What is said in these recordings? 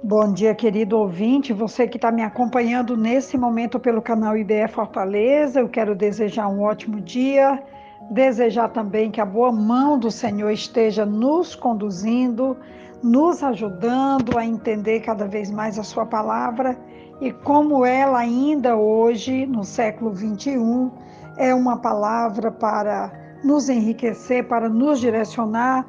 Bom dia, querido ouvinte, você que está me acompanhando nesse momento pelo canal IBE Fortaleza. Eu quero desejar um ótimo dia, desejar também que a boa mão do Senhor esteja nos conduzindo, nos ajudando a entender cada vez mais a sua palavra e como ela ainda hoje, no século 21, é uma palavra para nos enriquecer, para nos direcionar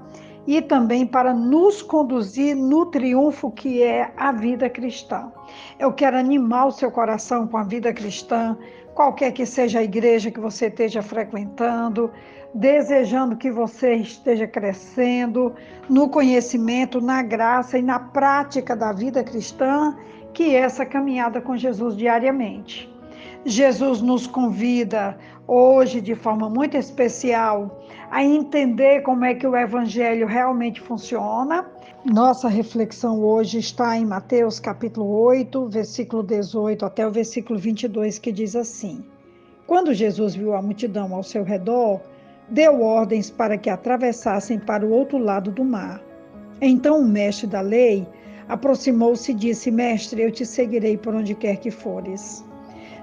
e também para nos conduzir no triunfo que é a vida cristã. Eu quero animar o seu coração com a vida cristã, qualquer que seja a igreja que você esteja frequentando, desejando que você esteja crescendo no conhecimento, na graça e na prática da vida cristã, que é essa caminhada com Jesus diariamente. Jesus nos convida hoje, de forma muito especial, a entender como é que o Evangelho realmente funciona. Nossa reflexão hoje está em Mateus capítulo 8, versículo 18 até o versículo 22, que diz assim: Quando Jesus viu a multidão ao seu redor, deu ordens para que atravessassem para o outro lado do mar. Então o mestre da lei aproximou-se e disse: Mestre, eu te seguirei por onde quer que fores.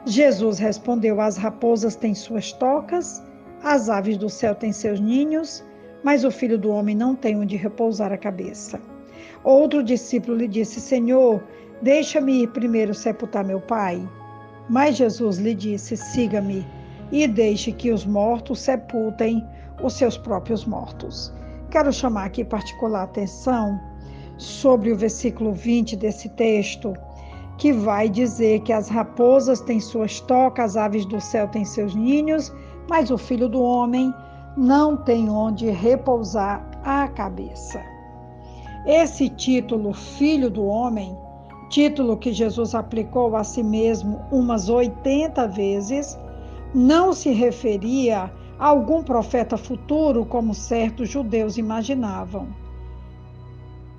Jesus respondeu: As raposas têm suas tocas, as aves do céu têm seus ninhos, mas o filho do homem não tem onde repousar a cabeça. Outro discípulo lhe disse: Senhor, deixa-me ir primeiro sepultar meu pai. Mas Jesus lhe disse: Siga-me e deixe que os mortos sepultem os seus próprios mortos. Quero chamar aqui particular atenção sobre o versículo 20 desse texto, que vai dizer que as raposas têm suas tocas, as aves do céu têm seus ninhos, mas o filho do homem não tem onde repousar a cabeça. Esse título, Filho do Homem, título que Jesus aplicou a si mesmo umas 80 vezes, não se referia a algum profeta futuro, como certos judeus imaginavam.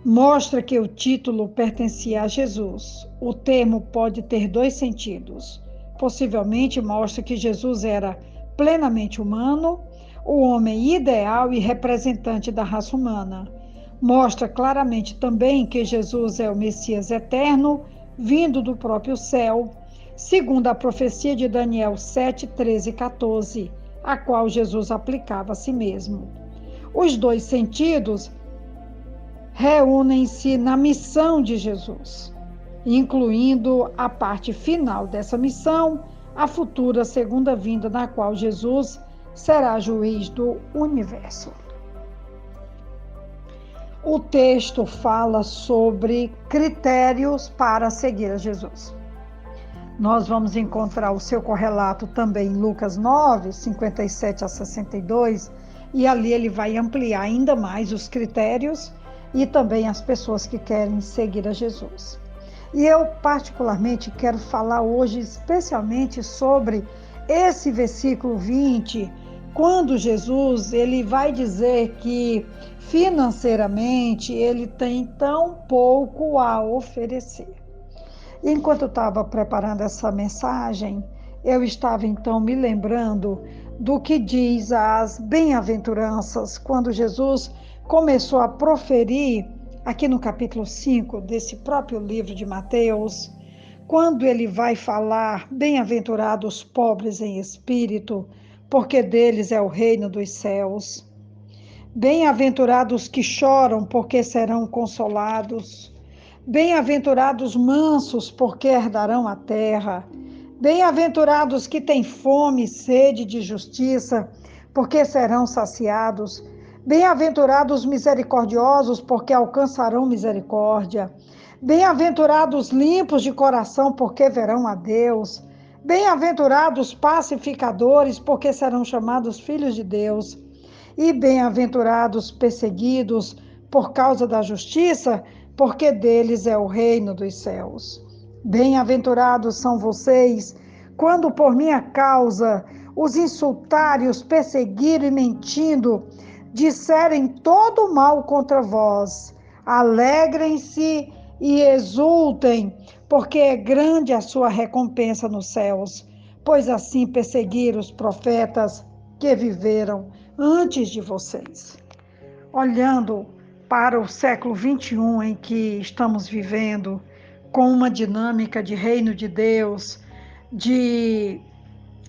Mostra que o título pertencia a Jesus. O termo pode ter dois sentidos. Possivelmente mostra que Jesus era plenamente humano, o homem ideal e representante da raça humana. Mostra claramente também que Jesus é o Messias eterno, vindo do próprio céu, segundo a profecia de Daniel 7, 13 e 14, a qual Jesus aplicava a si mesmo. Os dois sentidos reúnem-se na missão de Jesus, incluindo a parte final dessa missão, a futura segunda vinda, na qual Jesus será juiz do universo. O texto fala sobre critérios para seguir a Jesus. Nós vamos encontrar o seu correlato também em Lucas 9, 57 a 62, e ali ele vai ampliar ainda mais os critérios e também as pessoas que querem seguir a Jesus. E eu particularmente quero falar hoje especialmente sobre esse versículo 20, quando Jesus ele vai dizer que financeiramente ele tem tão pouco a oferecer. Enquanto eu estava preparando essa mensagem, eu estava então me lembrando do que diz as bem-aventuranças, quando Jesus começou a proferir, aqui no capítulo 5 desse próprio livro de Mateus, quando ele vai falar: bem-aventurados os pobres em espírito, porque deles é o reino dos céus. Bem-aventurados os que choram, porque serão consolados. Bem-aventurados mansos, porque herdarão a terra. Bem-aventurados que têm fome e sede de justiça, porque serão saciados. Bem-aventurados misericordiosos, porque alcançarão misericórdia. Bem-aventurados limpos de coração, porque verão a Deus. Bem-aventurados pacificadores, porque serão chamados filhos de Deus. E bem-aventurados perseguidos por causa da justiça, porque deles é o reino dos céus. Bem-aventurados são vocês, quando por minha causa os insultarem, os perseguirem e mentindo, disserem todo mal contra vós. Alegrem-se e exultem, porque é grande a sua recompensa nos céus, pois assim perseguiram os profetas que viveram antes de vocês. Olhando para o século XXI em que estamos vivendo, com uma dinâmica de reino de Deus, de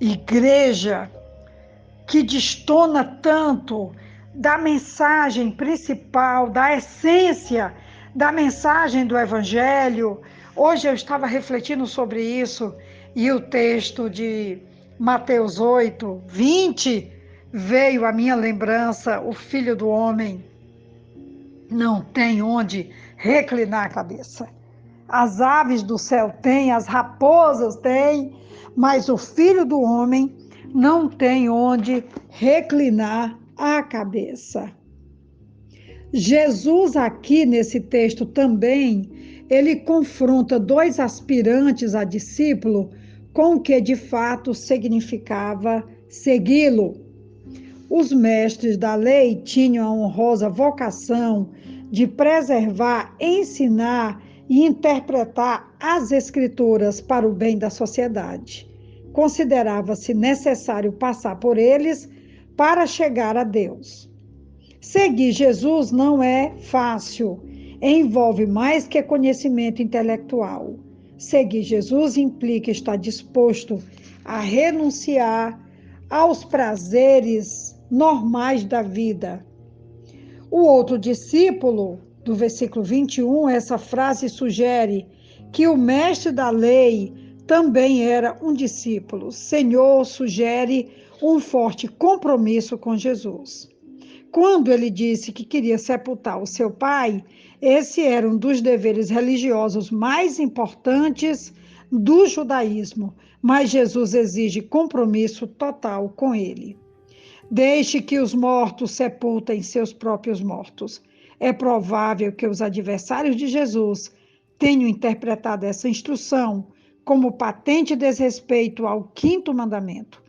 igreja que destona tanto da mensagem principal, da essência da mensagem do Evangelho. Hoje eu estava refletindo sobre isso e o texto de Mateus 8, 20 veio à minha lembrança: o Filho do Homem não tem onde reclinar a cabeça. As aves do céu têm, as raposas têm, mas o Filho do Homem não tem onde reclinar a cabeça. Jesus aqui nesse texto também, ele confronta dois aspirantes a discípulo com o que de fato significava segui-lo. Os mestres da lei tinham a honrosa vocação de preservar, ensinar e interpretar as Escrituras para o bem da sociedade. Considerava-se necessário passar por eles para chegar a Deus. Seguir Jesus não é fácil, envolve mais que conhecimento intelectual. Seguir Jesus implica estar disposto a renunciar aos prazeres normais da vida. O outro discípulo, do versículo 21, essa frase sugere que o mestre da lei também era um discípulo. Senhor sugere um forte compromisso com Jesus. Quando ele disse que queria sepultar o seu pai, esse era um dos deveres religiosos mais importantes do judaísmo, mas Jesus exige compromisso total com ele. Deixe que os mortos sepultem seus próprios mortos. É provável que os adversários de Jesus tenham interpretado essa instrução como patente desrespeito ao quinto mandamento,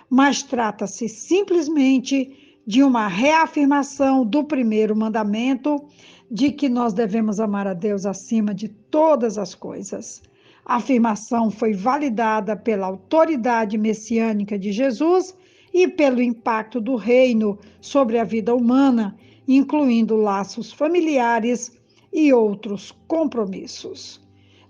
mas trata-se simplesmente de uma reafirmação do primeiro mandamento, de que nós devemos amar a Deus acima de todas as coisas. A afirmação foi validada pela autoridade messiânica de Jesus e pelo impacto do reino sobre a vida humana, incluindo laços familiares e outros compromissos.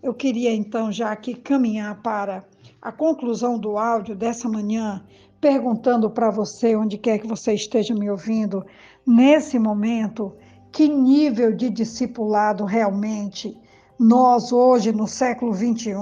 Eu queria então já aqui caminhar para a conclusão do áudio dessa manhã, perguntando para você, onde quer que você esteja me ouvindo, nesse momento, que nível de discipulado realmente nós hoje, no século XXI,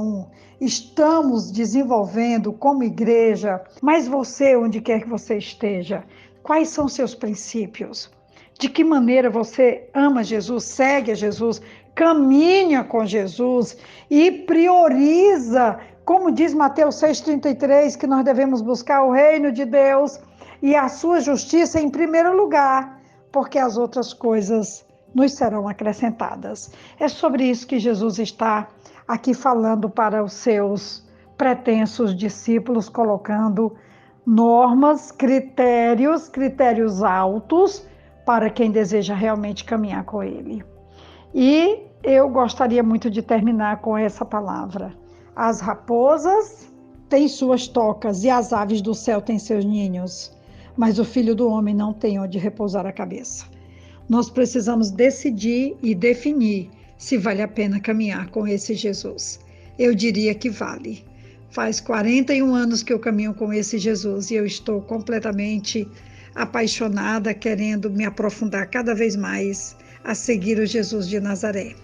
estamos desenvolvendo como igreja, mas você, onde quer que você esteja, quais são seus princípios? De que maneira você ama Jesus, segue a Jesus, caminha com Jesus e prioriza, como diz Mateus 6,33, que nós devemos buscar o reino de Deus e a sua justiça em primeiro lugar, porque as outras coisas nos serão acrescentadas. É sobre isso que Jesus está aqui falando para os seus pretensos discípulos, colocando normas, critérios altos para quem deseja realmente caminhar com ele. E eu gostaria muito de terminar com essa palavra. As raposas têm suas tocas e as aves do céu têm seus ninhos, mas o Filho do Homem não tem onde repousar a cabeça. Nós precisamos decidir e definir se vale a pena caminhar com esse Jesus. Eu diria que vale. Faz 41 anos que eu caminho com esse Jesus e eu estou completamente apaixonada, querendo me aprofundar cada vez mais a seguir o Jesus de Nazaré.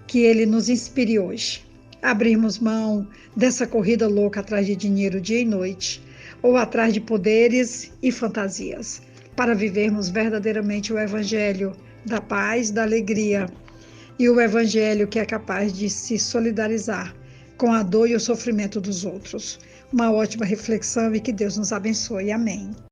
Que ele nos inspire hoje. Abrirmos mão dessa corrida louca atrás de dinheiro dia e noite, ou atrás de poderes e fantasias, para vivermos verdadeiramente o evangelho da paz, da alegria, e o evangelho que é capaz de se solidarizar com a dor e o sofrimento dos outros. Uma ótima reflexão e que Deus nos abençoe. Amém.